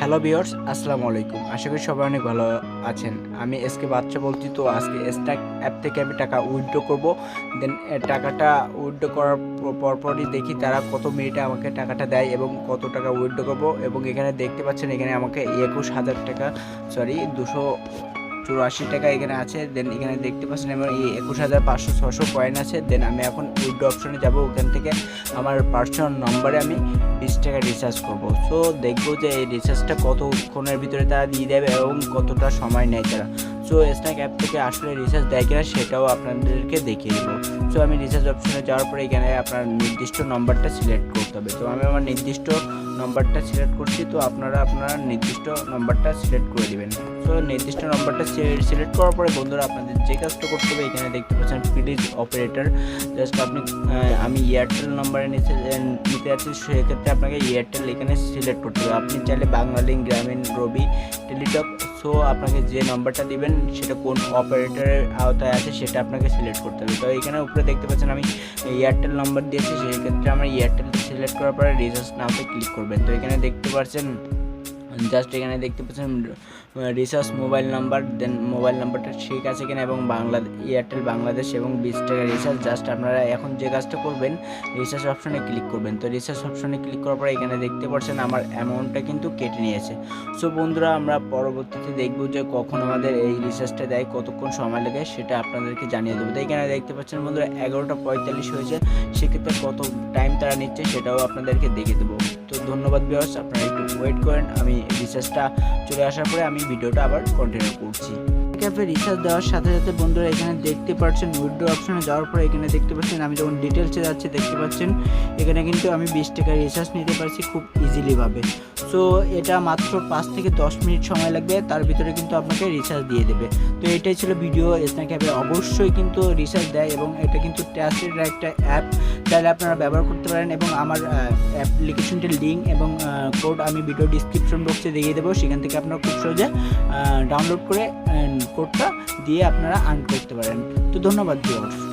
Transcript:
Hello viewers, আসসালামু আলাইকুম। আশা করি সবাই অনেক ভালো আছেন। আমি এসকে বাচ্চা বলছি। তো আজকে স্ট্যাক অ্যাপ থেকে আমি টাকা উইথড্র করব। দেন টাকাটা উইথড্র করার পরপরই দেখি তারা কত মিনিটে আমাকে টাকাটা দেয় এবং কত টাকা উইথড্র করব। এবং এখানে দেখতে পাচ্ছেন এখানে আমাকে 21,000 টাকা 284 টাকা এখানে আছে। দেন এখানে দেখতে পাচ্ছেন আমার 21,500 কয়েন আছে। দেন আমি এখন উইথড্র অপশনে যাব। ওখান থেকে আমার পার্সোনাল নম্বরে আমি 20 টাকা রিচার্জ করব। সো দেখবো যে এই রিচার্জটা কতক্ষণের ভিতরে তারা দিয়ে দেবে এবং কতটা সময় নেয় তারা। সো স্ট্যাক অ্যাপ থেকে আসলে রিচার্জ দেয় কিনা সেটাও আপনাদেরকে দেখিয়ে দেবো। সো আমি রিচার্জ অপশনে যাওয়ার পরে এখানে আপনার নির্দিষ্ট নম্বরটা সিলেক্ট করতে হবে। তো আমি আমার নির্দিষ্ট নম্বরটা সিলেক্ট করছি। তো আপনারা আপনার নির্দিষ্ট নম্বরটা সিলেক্ট করে দেবেন। তো নির্দিষ্ট নম্বরটা সিলেক্ট করার পরে বন্ধুরা আপনাদের যে কাজটা করতে হবে এখানে দেখতে পাচ্ছেন প্লিজ অপারেটর। জাস্ট আপনি আমি এয়ারটেল নাম্বারে নিতে যাচ্ছি, সেক্ষেত্রে আপনাকে এয়ারটেল এখানে সিলেক্ট করতে হবে। আপনি চাইলে বাংলালিংক, গ্রামীণ, রবি, টেলিটক, সো আপনাকে যে নাম্বারটা দিবেন সেটা কোন অপারেটরের আওতায় আছে সেটা আপনাকে সিলেক্ট করতে হবে। তো এখানে উপরে দেখতে পাচ্ছেন আমি এয়ারটেল নাম্বার দিয়েছি, সেক্ষেত্রে আমার এয়ারটেলটা সিলেক্ট করার পরে রিচার্জ নাওতে ক্লিক করবেন। তো এখানে দেখতে পাচ্ছেন এখানে দেখতে পাচ্ছেন রিচার্জ মোবাইল নাম্বার, দেন মোবাইল নাম্বারটা ঠিক আছে কিনা এবং এয়ারটেল বাংলাদেশ এবং 20 টাকা রিচার্জ। জাস্ট আপনারা এখন যে কাজটা করবেন রিচার্জ অপশনে ক্লিক করবেন। তো রিচার্জ অপশনে ক্লিক করার পরে এখানে দেখতে পাচ্ছেন আমার অ্যামাউন্টটা কিন্তু কেটে নিয়েছে। সো বন্ধুরা আমরা পরবর্তীতে দেখব যে কখন আমাদের এই রিচার্জটা দেয়, কতক্ষণ সময় লাগে সেটা আপনাদেরকে জানিয়ে দেবো। তো এখানে দেখতে পাচ্ছেন বন্ধুরা 11:45 হয়েছে, সেক্ষেত্রে কত টাইম তারা নিচ্ছে সেটাও আপনাদেরকে দেখিয়ে দেবো। তো ধন্যবাদ ভিউয়ার্স, আপনারা একটু ওয়েট করেন। আমি রিচার্জটা চলে আসার পরে আমি ভিডিওটা আবার কন্টিনিউ করছি। অ্যাপে রিচার্জ দেওয়ার সাথে সাথে বন্ধুরা এখানে দেখতে পাচ্ছেন উইথড্র অপশনে যাওয়ার পরে এখানে দেখতে পাচ্ছেন আমি যখন ডিটেলসে যাচ্ছি দেখতে পাচ্ছেন এখানে কিন্তু আমি 20 টাকা রিচার্জ নিতে পারছি খুব ইজিলিভাবে। সো এটা মাত্র 5 থেকে 10 মিনিট সময় লাগবে, তার ভিতরে কিন্তু আপনাকে রিচার্জ দিয়ে দেবে। তো এটাই ছিল ভিডিও। স্ন্যাক অ্যাপে অবশ্যই কিন্তু রিচার্জ দেয় এবং এটা কিন্তু ট্রাস্টেড একটা অ্যাপ, চাইলে আপনারা ব্যবহার করতে পারেন। এবং আমার অ্যাপ্লিকেশনটির লিঙ্ক এবং কোড আমি ভিডিও ডিসক্রিপশন বক্সে দিয়ে দেবো, সেখান থেকে আপনারা খুব সহজে ডাউনলোড করে কোডটা দিয়ে আপনারা আর্ন করতে পারেন। তো ধন্যবাদ ভিউয়ার্স।